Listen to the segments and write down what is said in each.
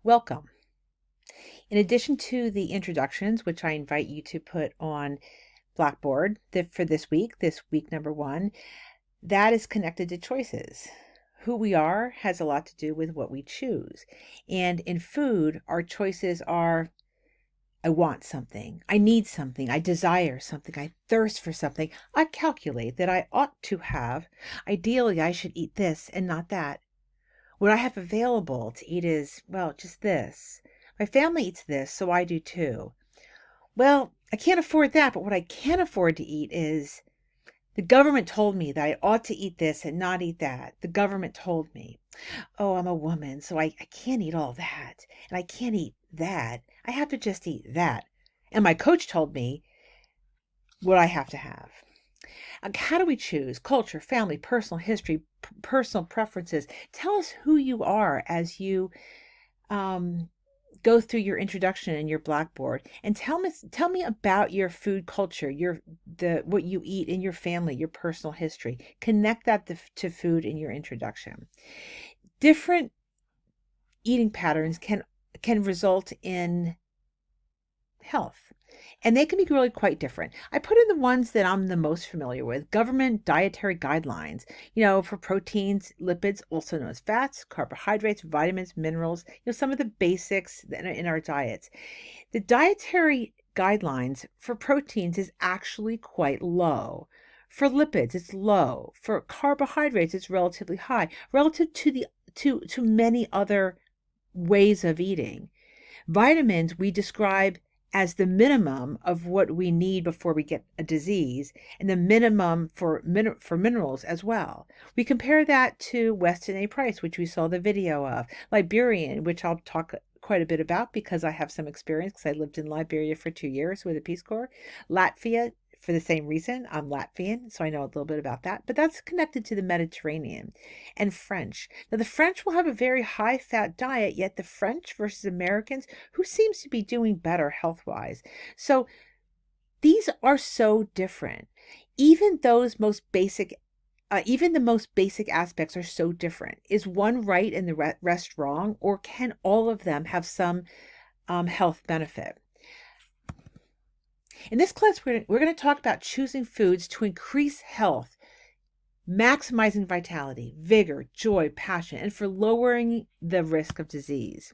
Welcome. In addition to the introductions, which I invite you to put on Blackboard for this week number 1, that is connected to choices. Who we are has a lot to do with what we choose. And in food, our choices are I want something, I need something, I desire something, I thirst for something, I calculate that I ought to have. Ideally, I should eat this and not that. What I have available to eat is, well, just this. My family eats this, so I do too. Well, I can't afford that, but what I can afford to eat is the government told me that I ought to eat this and not eat that. The government told me. Oh, I'm a woman, so I can't eat all that. And I can't eat that. I have to just eat that. And my coach told me what I have to have. How do we choose? Culture, family, personal history, personal preferences. Tell us who you are as you go through your introduction and your Blackboard, and tell me about your food culture, what you eat in your family, your personal history. Connect that to food in your introduction. Different eating patterns can result in health. And they can be really quite different. I put in the ones that I'm the most familiar with. Government dietary guidelines, for proteins, lipids, also known as fats, carbohydrates, vitamins, minerals, some of the basics in our diets. The dietary guidelines for proteins is actually quite low. For lipids, it's low. For carbohydrates, it's relatively high, relative to many other ways of eating. Vitamins we describe as the minimum of what we need before we get a disease, and the minimum for minerals as well. We compare that to Weston A. Price, which we saw the video of, Liberian, which I'll talk quite a bit about because I have some experience because I lived in Liberia for 2 years with the Peace Corps. Latvia, for the same reason, I'm Latvian, so I know a little bit about that, but that's connected to the Mediterranean. And French. Now, the French will have a very high fat diet, yet the French versus Americans, who seems to be doing better health-wise? So these are so different. Even the most basic aspects are so different. Is one right and the rest wrong, or can all of them have some health benefit? In this class, we're going to talk about choosing foods to increase health, maximizing vitality, vigor, joy, passion, and for lowering the risk of disease.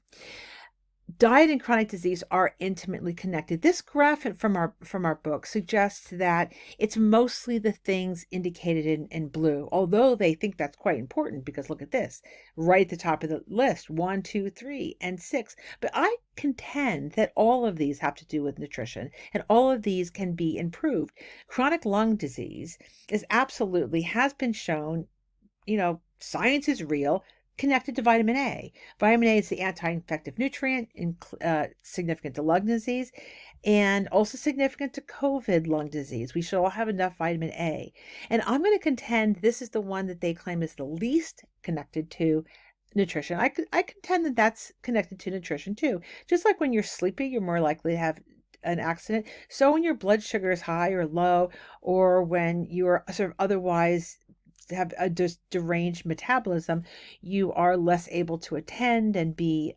Diet and chronic disease are intimately connected. This graph from our book suggests that it's mostly the things indicated in blue, although they think that's quite important because look at this, right at the top of the list, 1, 2, 3, and 6. But I contend that all of these have to do with nutrition, and all of these can be improved. Chronic lung disease has been shown, science is real, connected to vitamin A. Vitamin A is the anti-infective nutrient, significant to lung disease, and also significant to COVID lung disease. We should all have enough vitamin A. And I'm going to contend this is the one that they claim is the least connected to nutrition. I contend that that's connected to nutrition too. Just like when you're sleepy, you're more likely to have an accident. So when your blood sugar is high or low, or when you're sort of otherwise have a deranged metabolism, you are less able to attend and be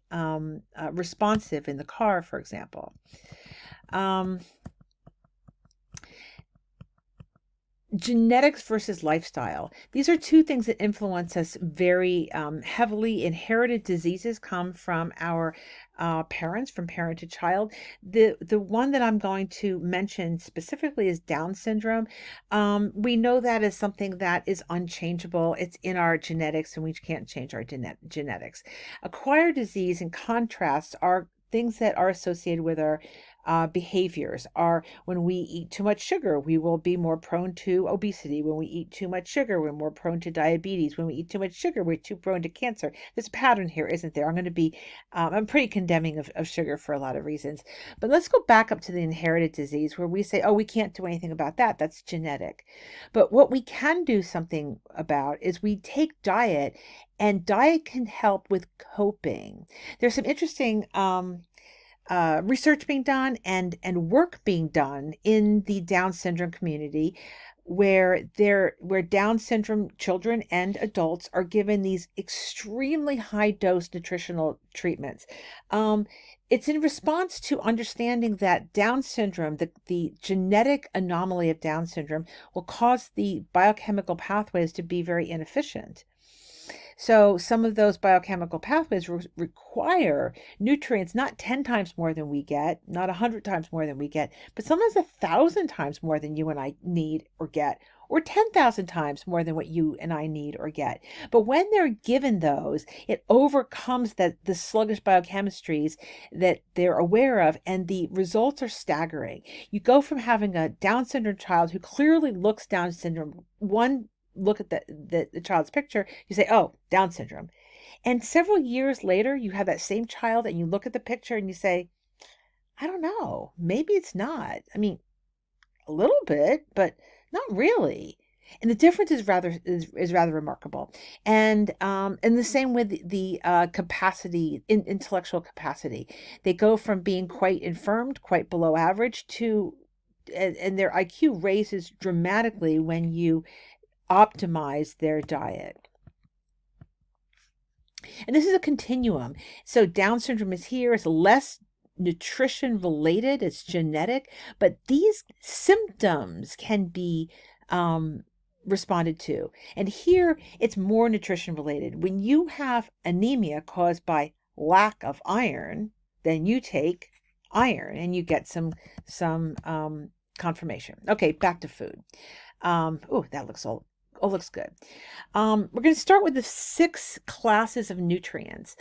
responsive in the car, for example. Genetics versus lifestyle. These are two things that influence us very heavily. Inherited diseases come from our parents, from parent to child. The one that I'm going to mention specifically is Down syndrome. We know that is something that is unchangeable. It's in our genetics, and we can't change our genetics. Acquired disease, in contrast, are things that are associated with our behaviors. Are when we eat too much sugar, we will be more prone to obesity. When we eat too much sugar, we're more prone to diabetes. When we eat too much sugar, we're too prone to cancer. There's a pattern here, isn't there? I'm pretty condemning of sugar for a lot of reasons. But let's go back up to the inherited disease where we say, oh, we can't do anything about that. That's genetic. But what we can do something about is we take diet, and diet can help with coping. There's some interesting research being done and work being done in the Down syndrome community where Down syndrome children and adults are given these extremely high dose nutritional treatments. Um, it's in response to understanding that Down syndrome, the genetic anomaly of Down syndrome, will cause the biochemical pathways to be very inefficient. So some of those biochemical pathways require nutrients not 10 times more than we get, not 100 times more than we get, but sometimes 1,000 times more than you and I need or get, or 10,000 times more than what you and I need or get. But when they're given those, it overcomes the sluggish biochemistries that they're aware of, and the results are staggering. You go from having a Down syndrome child who clearly looks Down syndrome, one look at the child's picture, you say, oh, Down syndrome. And several years later, you have that same child and you look at the picture and you say, I don't know, maybe it's not. I mean, a little bit, but not really. And the difference is rather remarkable. And the same with the capacity, intellectual capacity. They go from being quite infirmed, quite below average, to and their IQ raises dramatically when you optimize their diet. And this is a continuum. So Down syndrome is here. It's less nutrition related, it's genetic, but these symptoms can be responded to. And here it's more nutrition related. When you have anemia caused by lack of iron, then you take iron and you get some confirmation. Okay, back to food. Oh, that looks all looks good. We're going to start with the 6 classes of nutrients.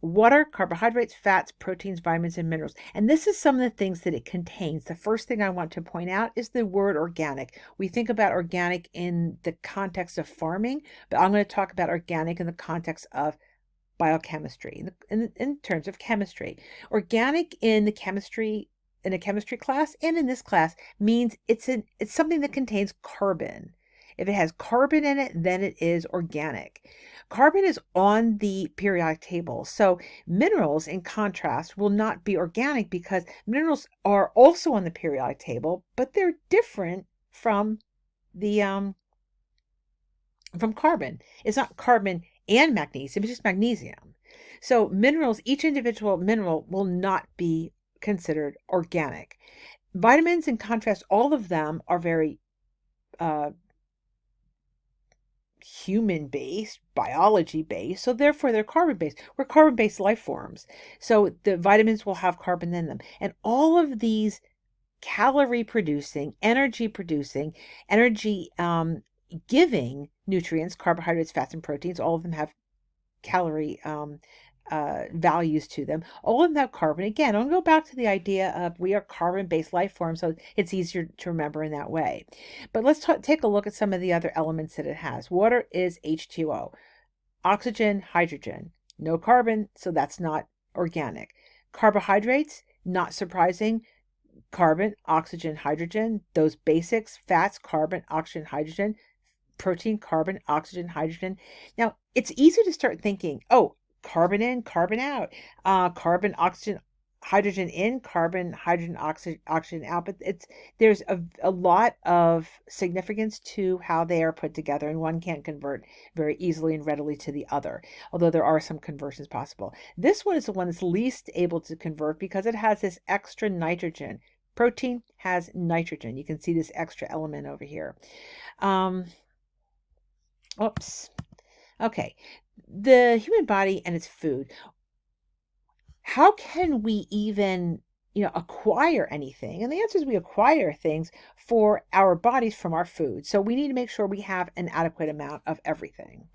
Water, carbohydrates, fats, proteins, vitamins, and minerals. And this is some of the things that it contains. The first thing I want to point out is the word organic. We think about organic in the context of farming, but I'm going to talk about organic in the context of biochemistry, in terms of chemistry. Organic in a chemistry class and in this class means it's something that contains carbon. If it has carbon in it, then it is organic. Carbon is on the periodic table. So minerals, in contrast, will not be organic because minerals are also on the periodic table, but they're different from the from carbon. It's not carbon and magnesium, it's just magnesium. So minerals, each individual mineral will not be considered organic. Vitamins, in contrast, all of them are very human based, biology based, so therefore they're carbon based. We're carbon based life forms, so the vitamins will have carbon in them. And all of these calorie producing, energy giving nutrients, carbohydrates, fats, and proteins, all of them have calorie values to them. All of them have carbon. Again, I'll go back to the idea of we are carbon-based life forms, so it's easier to remember in that way. But let's take a look at some of the other elements that it has. Water is H2O. Oxygen, hydrogen. No carbon, so that's not organic. Carbohydrates, not surprising. Carbon, oxygen, hydrogen. Those basics, fats, carbon, oxygen, hydrogen. Protein, carbon, oxygen, hydrogen. Now, it's easy to start thinking, oh, carbon in, carbon out, carbon, oxygen, hydrogen in, carbon, hydrogen, oxygen out. But there's a lot of significance to how they are put together, and one can't convert very easily and readily to the other, although there are some conversions possible. This one is the one that's least able to convert because it has this extra nitrogen. Protein has nitrogen. You can see this extra element over here. Oops. Okay. The human body and its food. How can we even, acquire anything? And the answer is we acquire things for our bodies from our food. So we need to make sure we have an adequate amount of everything.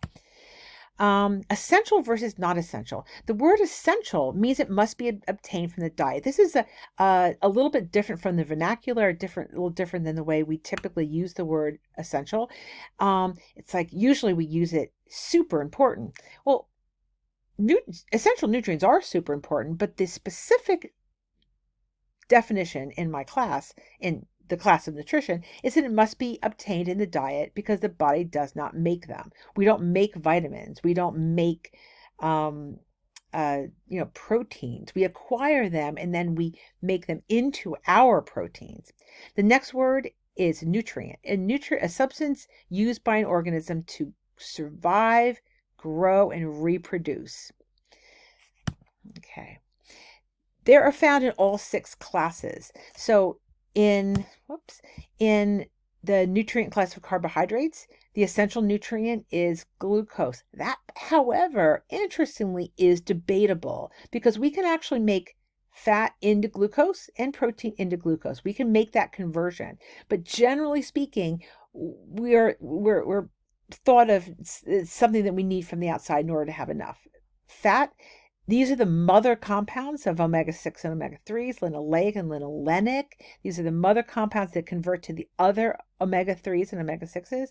Essential versus not essential. The word essential means it must be obtained from the diet. This is a little bit different from the vernacular, a little different than the way we typically use the word essential. It's like usually we use it super important. Well, essential nutrients are super important, but the specific definition in my class, in the class of nutrition, is that it must be obtained in the diet because the body does not make them. We don't make vitamins. We don't make, proteins. We acquire them and then we make them into our proteins. The next word is nutrient, a substance used by an organism to survive, grow, and reproduce. Okay. They are found in all 6 classes. So in the nutrient class of carbohydrates, the essential nutrient is glucose. That, however, interestingly, is debatable because we can actually make fat into glucose and protein into glucose. We can make that conversion. But generally speaking, we're thought of something that we need from the outside in order to have enough. Fat, these are the mother compounds of omega-6 and omega-3s, linoleic and linolenic. These are the mother compounds that convert to the other omega-3s and omega-6s.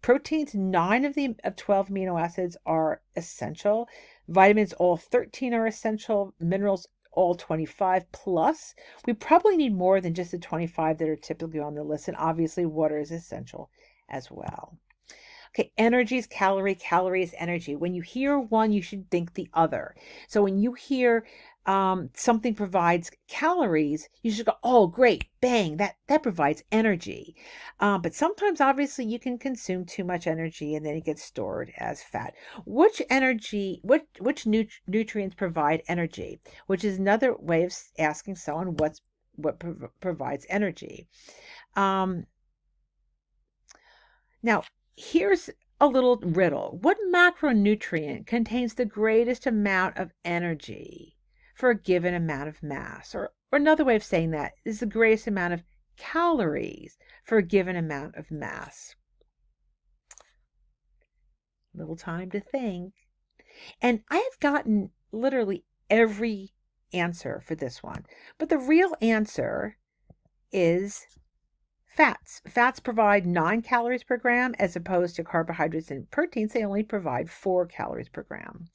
Proteins, 9 of 12 amino acids are essential. Vitamins, all 13 are essential. Minerals, all 25 plus. We probably need more than just the 25 that are typically on the list. And obviously water is essential as well. Okay, energy is calorie, calorie is energy. When you hear one, you should think the other. So when you hear something provides calories, you should go, oh, great, bang, that provides energy. But sometimes, obviously, you can consume too much energy and then it gets stored as fat. Which nutrients provide energy? Which is another way of asking someone what provides energy. Now, here's a little riddle. What macronutrient contains the greatest amount of energy for a given amount of mass? Or another way of saying that is the greatest amount of calories for a given amount of mass. Little time to think. And I have gotten literally every answer for this one. But the real answer is fats. Fats provide 9 calories per gram as opposed to carbohydrates and proteins. They only provide 4 calories per gram.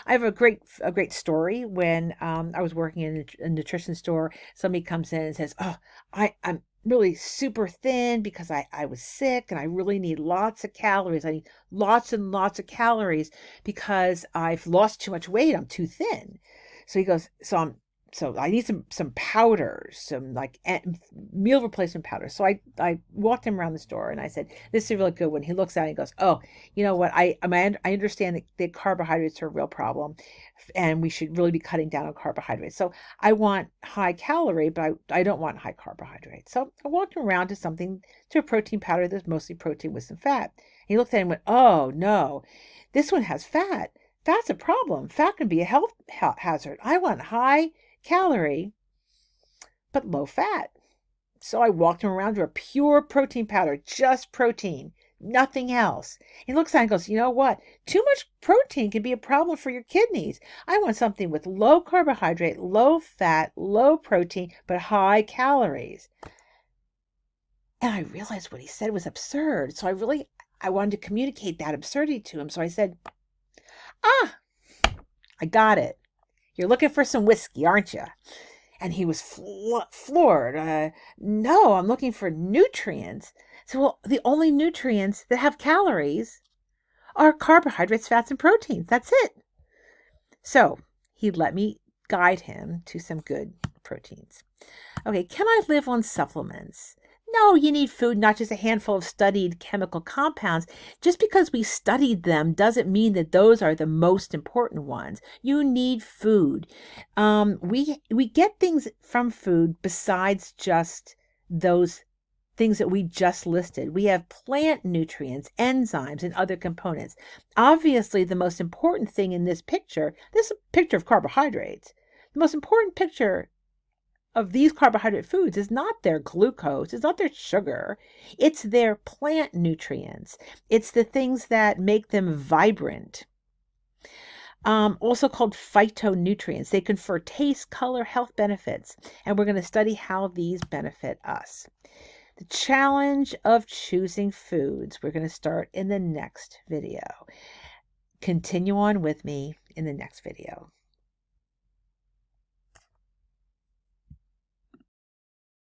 I have a great story. When I was working in a nutrition store, somebody comes in and says, oh, I'm really super thin because I was sick and I really need lots of calories. I need lots and lots of calories because I've lost too much weight. I'm too thin. So he goes, so I need some powders, some like meal replacement powders. So I walked him around the store and I said, this is a really good one. He looks at it and he goes, oh, you know what? I understand that carbohydrates are a real problem and we should really be cutting down on carbohydrates. So I want high calorie, but I don't want high carbohydrates. So I walked him around to a protein powder that's mostly protein with some fat. He looked at it and went, oh no, this one has fat. Fat's a problem. Fat can be a health hazard. I want high calorie, but low fat. So I walked him around to a pure protein powder, just protein, nothing else. He looks at it and goes, you know what? Too much protein can be a problem for your kidneys. I want something with low carbohydrate, low fat, low protein, but high calories. And I realized what he said was absurd. So I wanted to communicate that absurdity to him. So I said, I got it. You're looking for some whiskey, aren't you? And he was floored. No, I'm looking for nutrients. So, well, the only nutrients that have calories are carbohydrates, fats, and proteins. That's it. So he let me guide him to some good proteins. Okay, can I live on supplements? No, you need food, not just a handful of studied chemical compounds. Just because we studied them doesn't mean that those are the most important ones. You need food. We get things from food besides just those things that we just listed. We have plant nutrients, enzymes, and other components. Obviously, the most important thing in this picture is a picture of carbohydrates. The most important picture of these carbohydrate foods is not their glucose, it's not their sugar, it's their plant nutrients. It's the things that make them vibrant. Also called phytonutrients. They confer taste, color, health benefits, and we're going to study how these benefit us. The challenge of choosing foods, we're going to start in the next video. Continue on with me in the next video.